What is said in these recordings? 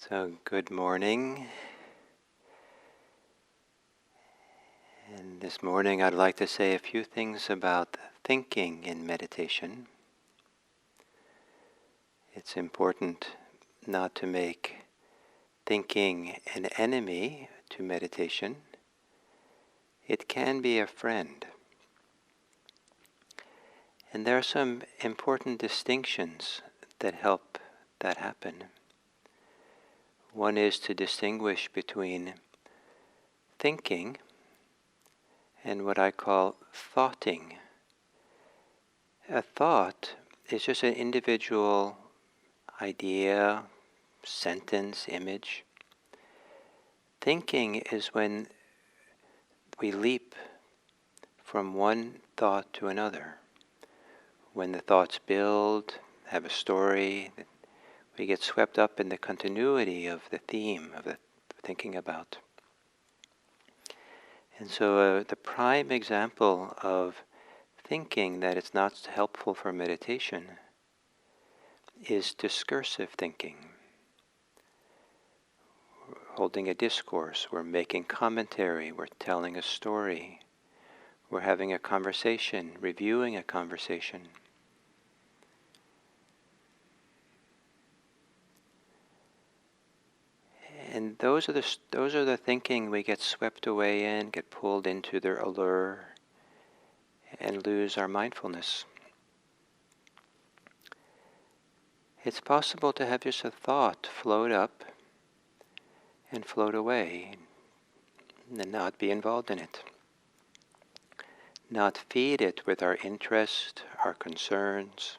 So, good morning. And this morning I'd like to say a few things about thinking in meditation. It's important not to make thinking an enemy to meditation. It can be a friend. And there are some important distinctions that help that happen. One is to distinguish between thinking and what I call thoughting. A thought is just an individual idea, sentence, image. Thinking is when we leap from one thought to another. When the thoughts build, have a story, we get swept up in the continuity of the theme of the thinking about. And so the prime example of thinking that it's not helpful for meditation is discursive thinking. We're holding a discourse, we're making commentary, we're telling a story, we're having a conversation, reviewing a conversation. And those are the thinking we get swept away in, get pulled into their allure, and lose our mindfulness. It's possible to have just a thought float up and float away, and not be involved in it. Not feed it with our interest, our concerns,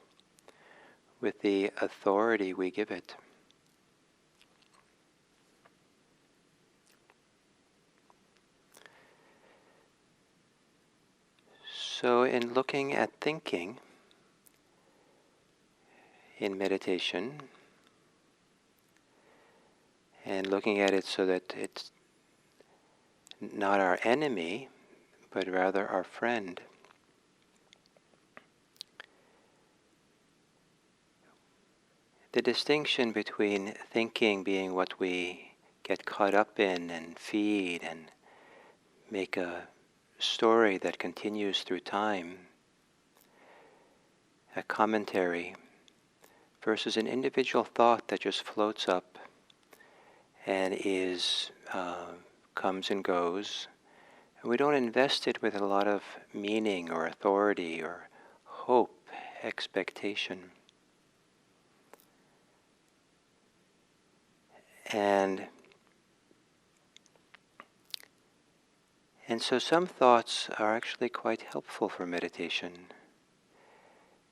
with the authority we give it. So in looking at thinking in meditation, and looking at it so that it's not our enemy, but rather our friend, the distinction between thinking being what we get caught up in and feed and make a story that continues through time, a commentary, versus an individual thought that just floats up and comes and goes. And we don't invest it with a lot of meaning or authority or hope, expectation. And so some thoughts are actually quite helpful for meditation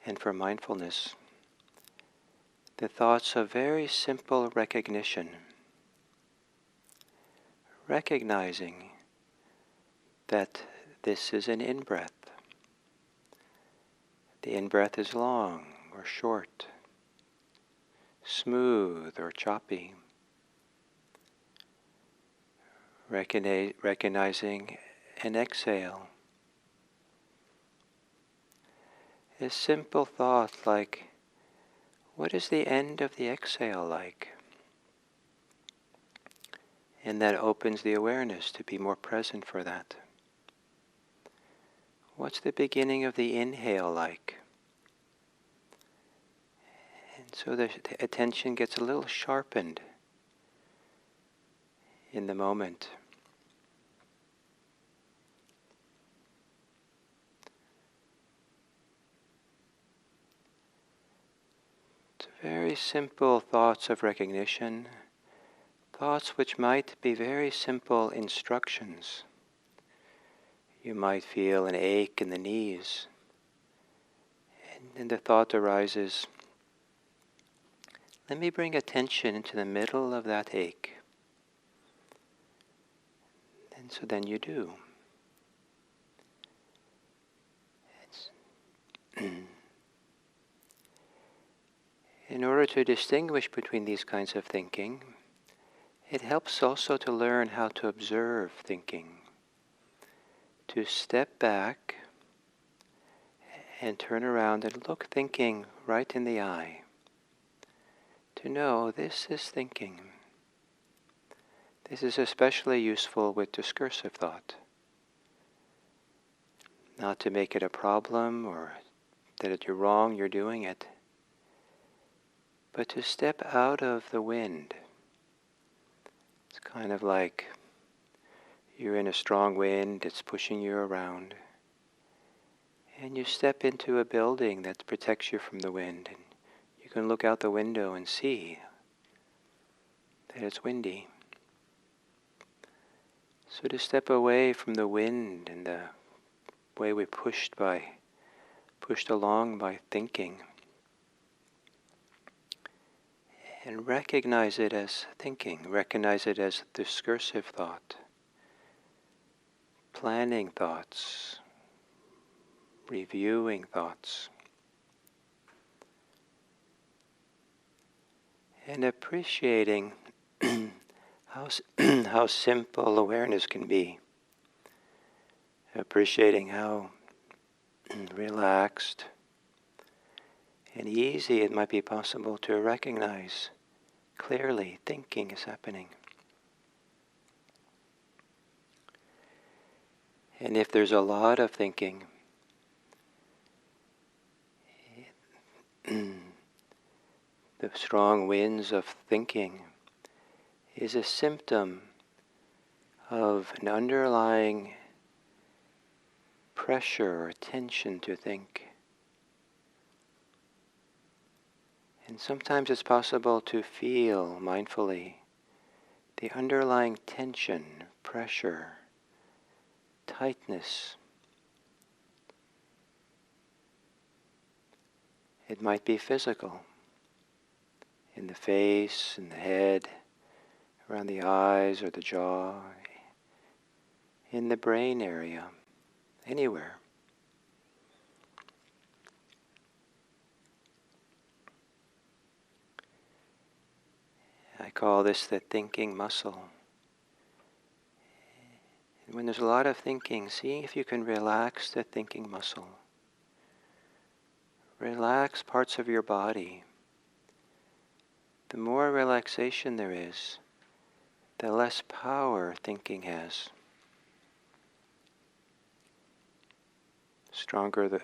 and for mindfulness. The thoughts of very simple recognition, recognizing that this is an in-breath. The in-breath is long or short, smooth or choppy. Recognizing an exhale. A simple thought like, what is the end of the exhale like? And that opens the awareness to be more present for that. What's the beginning of the inhale like? And so the attention gets a little sharpened in the moment. It's very simple thoughts of recognition, thoughts which might be very simple instructions. You might feel an ache in the knees, and the thought arises, let me bring attention into the middle of that ache. And so then you do. In order to distinguish between these kinds of thinking, it helps also to learn how to observe thinking, to step back and turn around and look thinking right in the eye, to know this is thinking. This is especially useful with discursive thought. Not to make it a problem or that you're wrong, you're doing it, but to step out of the wind. It's kind of like you're in a strong wind, it's pushing you around, and you step into a building that protects you from the wind, and you can look out the window and see that it's windy. So to step away from the wind and the way we're pushed along by thinking, and recognize it as thinking, recognize it as discursive thought, planning thoughts, reviewing thoughts, and appreciating how simple awareness can be, appreciating how relaxed and easy it might be possible to recognize clearly thinking is happening. And if there's a lot of thinking, the strong winds of thinking is a symptom of an underlying pressure or tension to think. And sometimes it's possible to feel mindfully the underlying tension, pressure, tightness. It might be physical, in the face, in the head, around the eyes or the jaw, in the brain area, anywhere. I call this the thinking muscle. And when there's a lot of thinking, see if you can relax the thinking muscle. Relax parts of your body. The more relaxation there is, the less power thinking has. Stronger the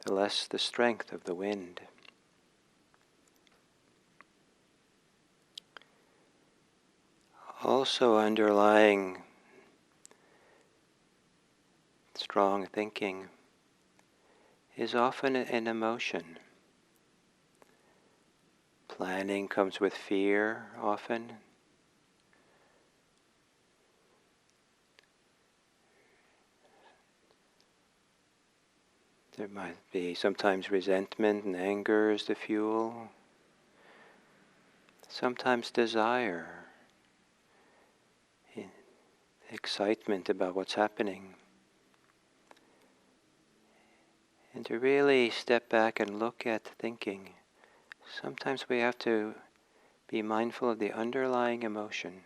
less the strength of the wind. Also underlying strong thinking is often an emotion. Planning comes with fear often. There might be sometimes resentment and anger is the fuel. Sometimes desire, excitement about what's happening. And to really step back and look at thinking, sometimes we have to be mindful of the underlying emotion.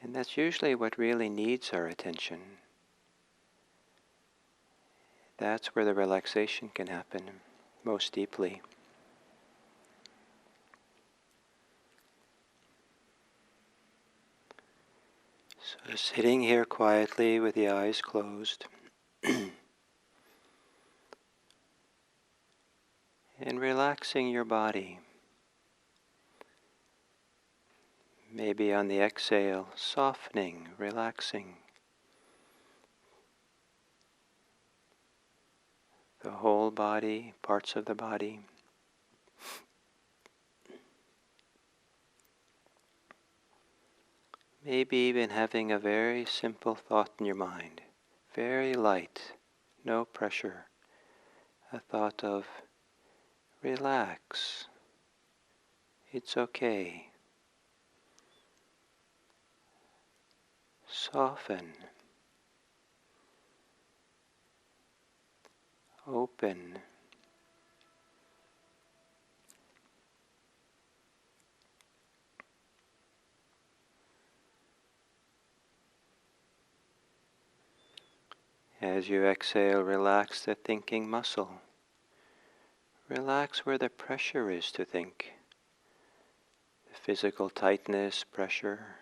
And that's usually what really needs our attention. That's where the relaxation can happen most deeply. So sitting here quietly with the eyes closed and relaxing your body. Maybe on the exhale, softening, relaxing the whole body, parts of the body. Maybe even having a very simple thought in your mind, very light, no pressure, a thought of relax, it's okay, soften, open. As you exhale, relax the thinking muscle. Relax where the pressure is to think. physical tightness, pressure.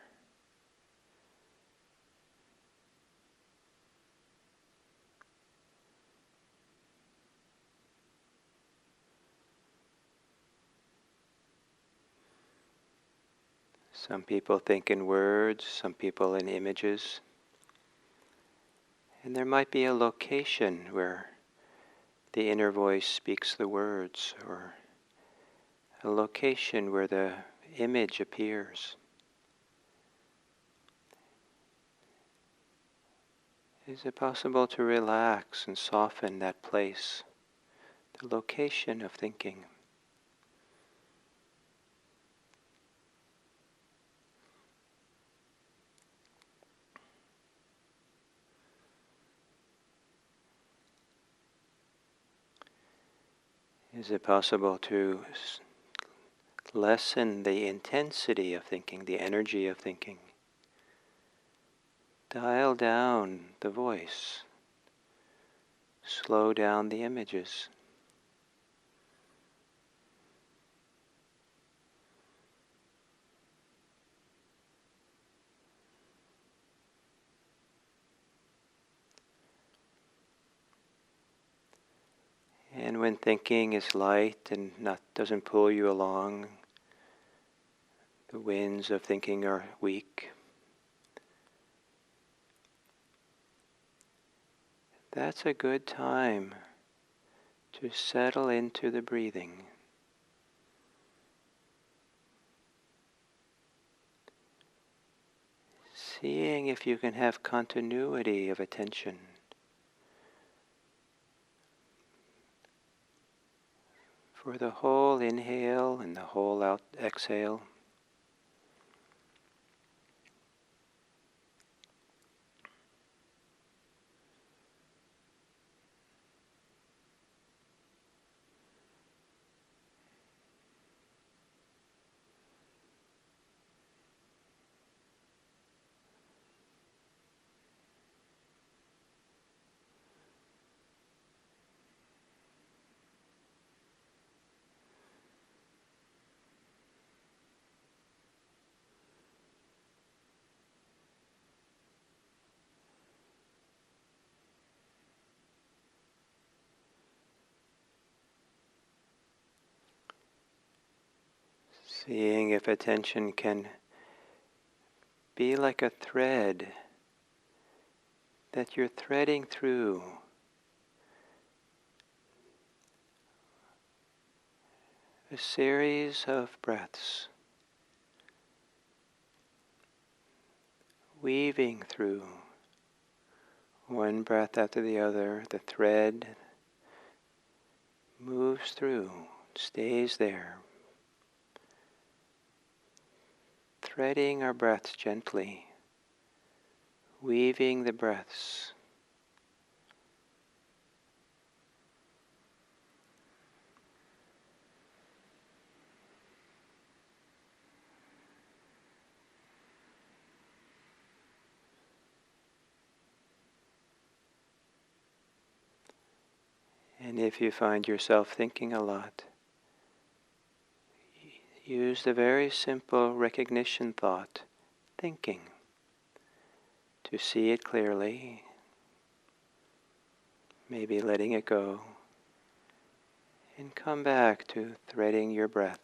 Some people think in words, some people in images. And there might be a location where the inner voice speaks the words, or a location where the image appears. Is it possible to relax and soften that place, the location of thinking? Is it possible to lessen the intensity of thinking, the energy of thinking? Dial down the voice. Slow down the images. And when thinking is light and doesn't pull you along, the winds of thinking are weak, that's a good time to settle into the breathing. Seeing if you can have continuity of attention. For the whole inhale and the whole out exhale. Seeing if attention can be like a thread that you're threading through a series of breaths, weaving through one breath after the other. The thread moves through, stays there, threading our breaths gently, weaving the breaths. And if you find yourself thinking a lot, use the very simple recognition thought, thinking, to see it clearly, maybe letting it go, and come back to threading your breath.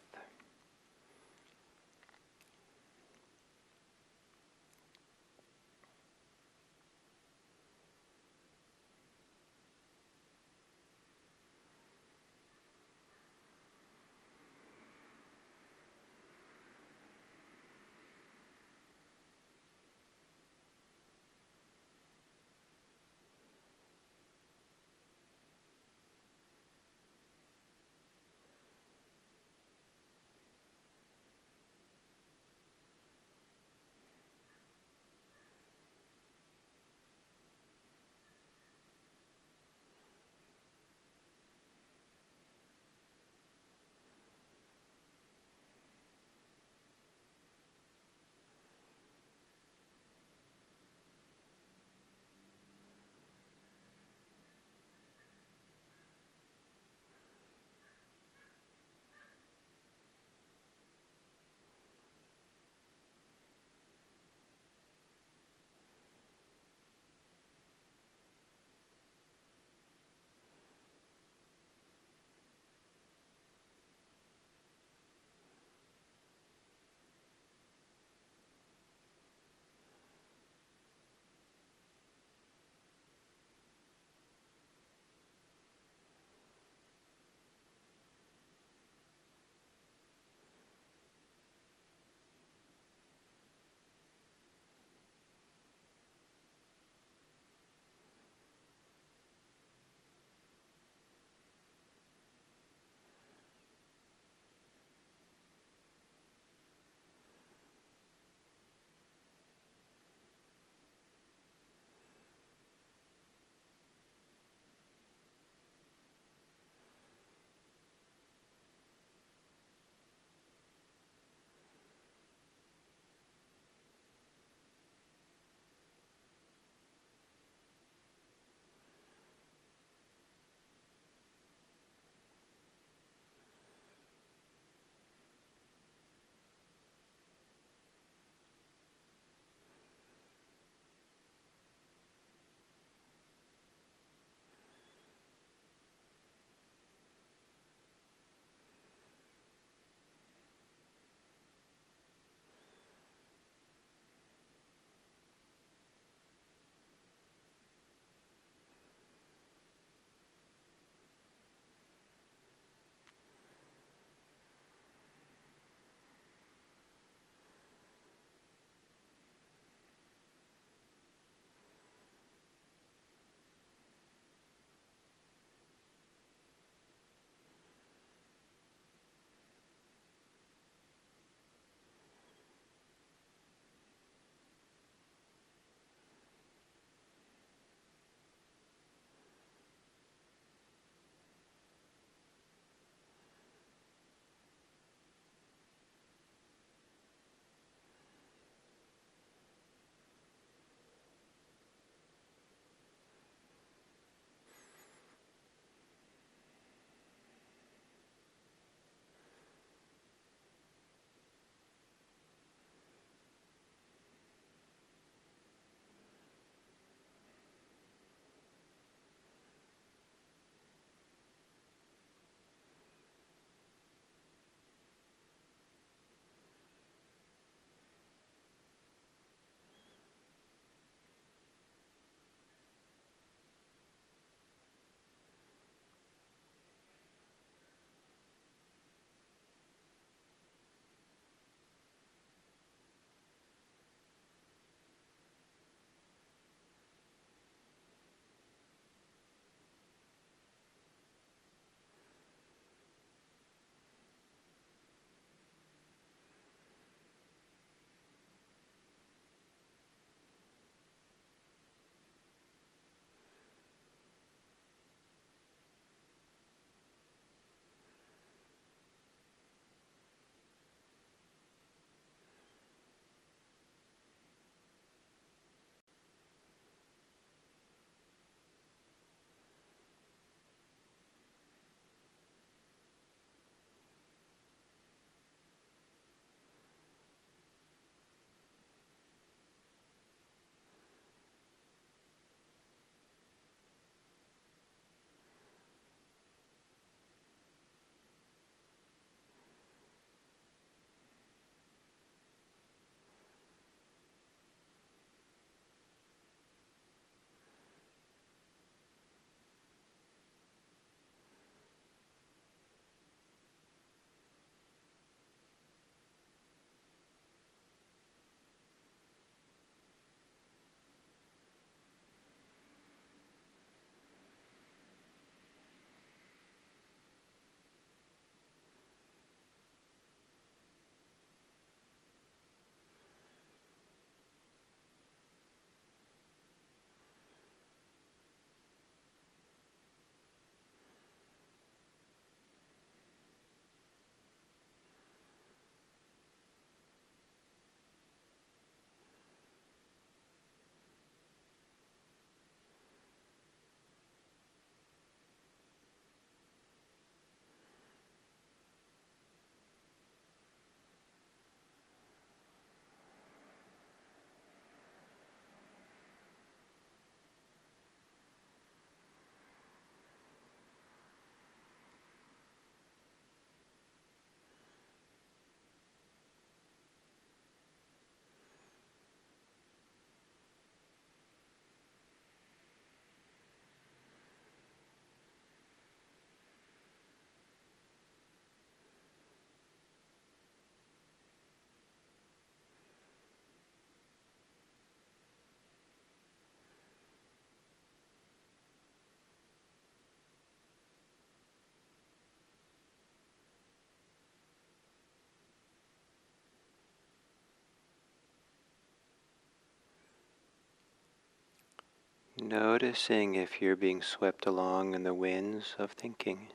noticing if you're being swept along in the winds of thinking.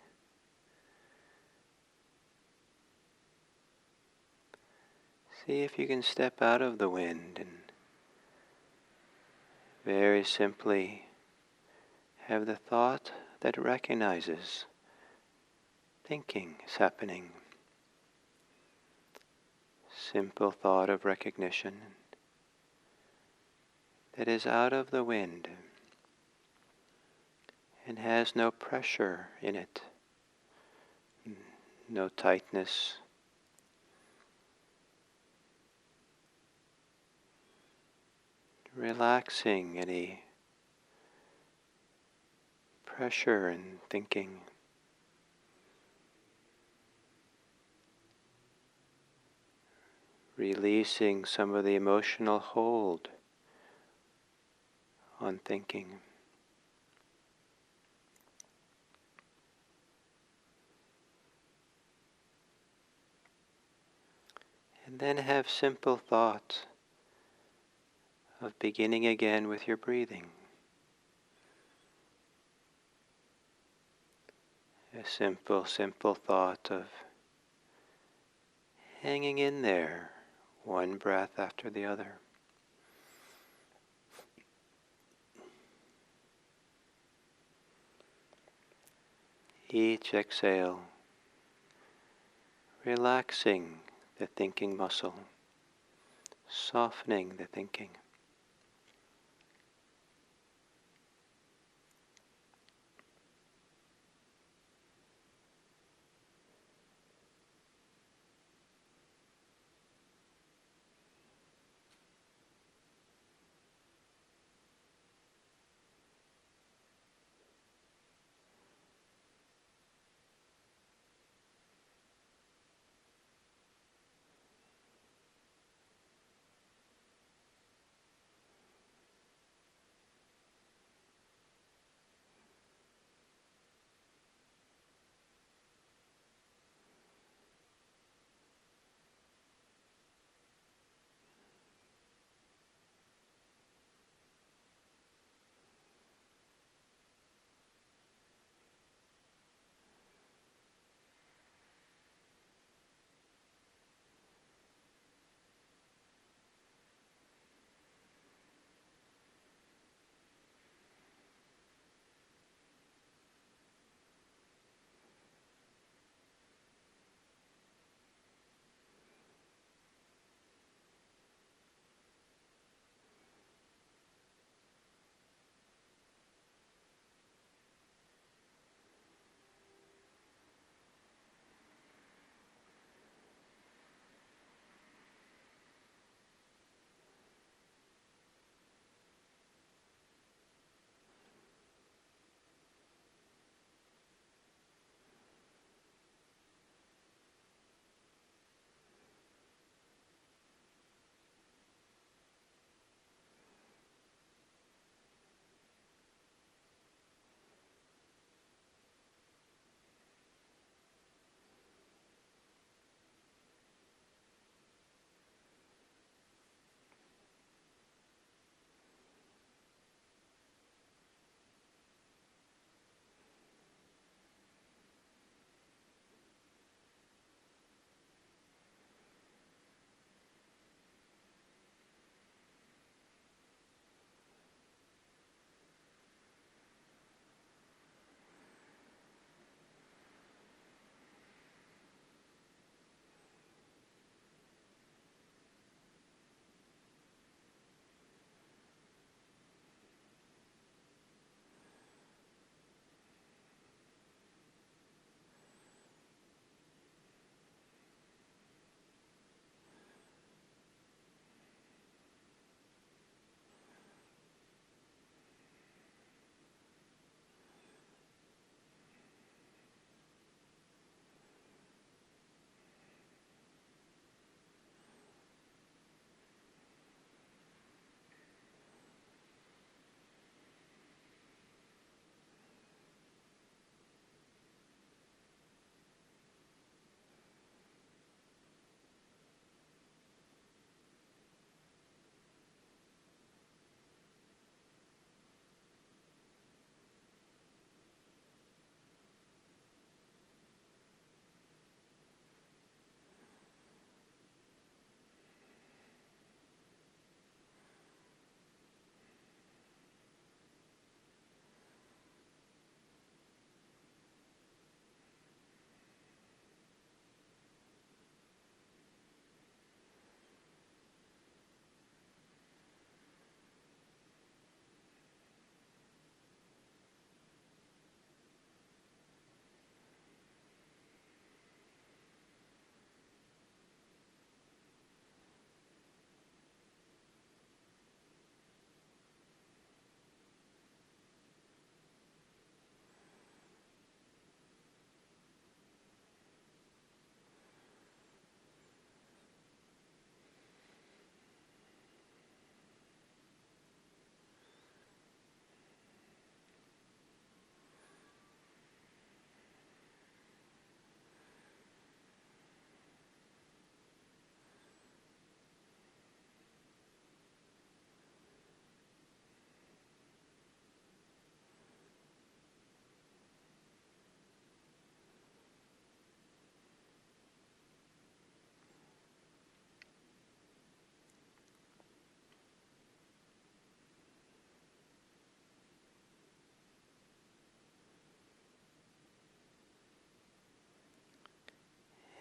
See if you can step out of the wind and very simply have the thought that recognizes thinking is happening. Simple thought of recognition that is out of the wind and has no pressure in it, no tightness. Relaxing any pressure in thinking. Releasing some of the emotional hold on thinking. And then have simple thoughts of beginning again with your breathing. A simple thought of hanging in there, one breath after the other. Each exhale, relaxing the thinking muscle, softening the thinking.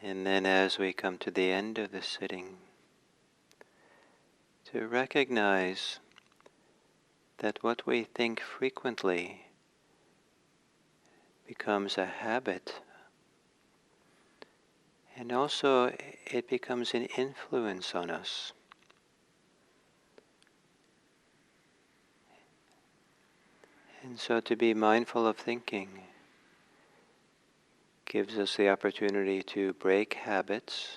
And then as we come to the end of the sitting, to recognize that what we think frequently becomes a habit, and also it becomes an influence on us. And so to be mindful of thinking gives us the opportunity to break habits,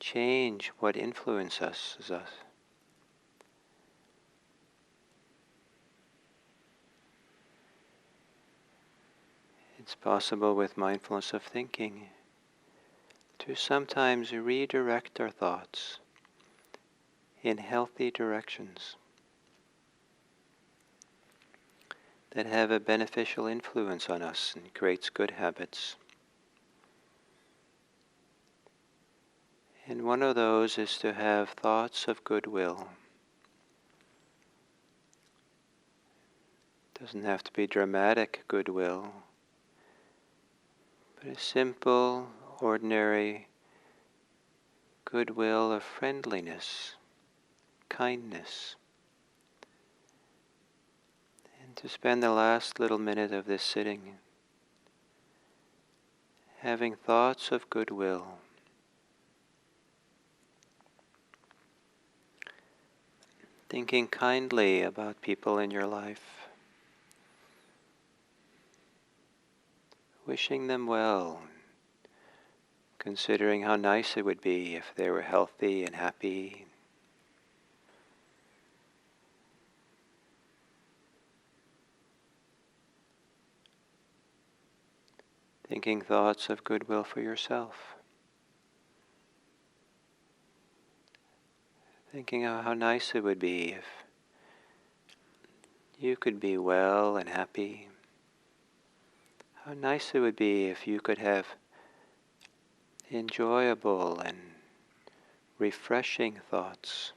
change what influences us. It's possible with mindfulness of thinking to sometimes redirect our thoughts in healthy directions that have a beneficial influence on us and creates good habits. And one of those is to have thoughts of goodwill. It doesn't have to be dramatic goodwill, but a simple, ordinary goodwill of friendliness, kindness. And to spend the last little minute of this sitting having thoughts of goodwill. Thinking kindly about people in your life. Wishing them well. Considering how nice it would be if they were healthy and happy. Thinking thoughts of goodwill for yourself. Thinking of how nice it would be if you could be well and happy. How nice it would be if you could have enjoyable and refreshing thoughts.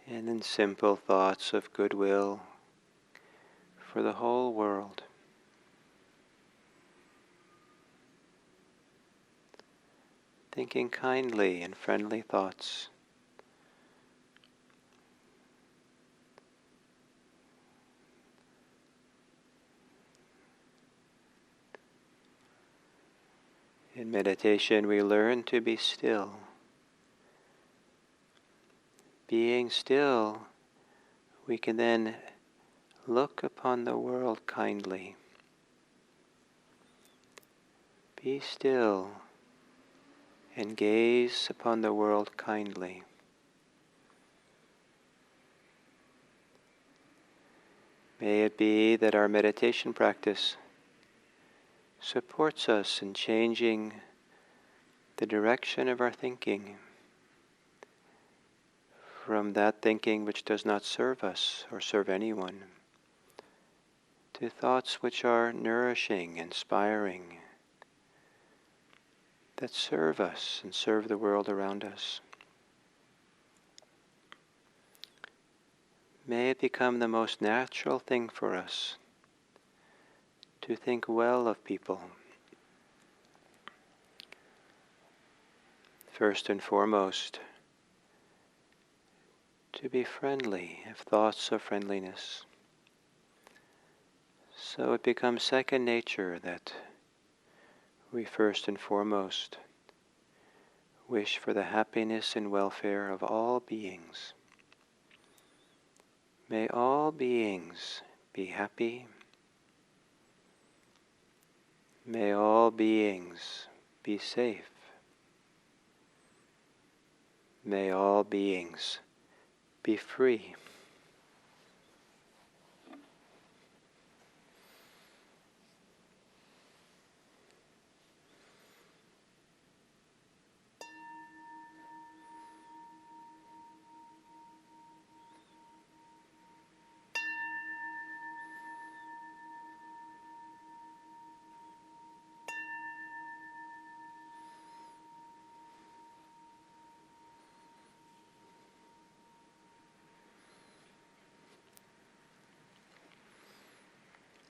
And then simple thoughts of goodwill for the whole world. Thinking kindly and friendly thoughts. In meditation, we learn to be still. Being still, we can then look upon the world kindly. Be still and gaze upon the world kindly. May it be that our meditation practice supports us in changing the direction of our thinking from that thinking which does not serve us or serve anyone to thoughts which are nourishing, inspiring, that serve us and serve the world around us. May it become the most natural thing for us to think well of people. First and foremost, to be friendly, have thoughts of friendliness. So it becomes second nature that we first and foremost wish for the happiness and welfare of all beings. May all beings be happy. May all beings be safe. May all beings be free.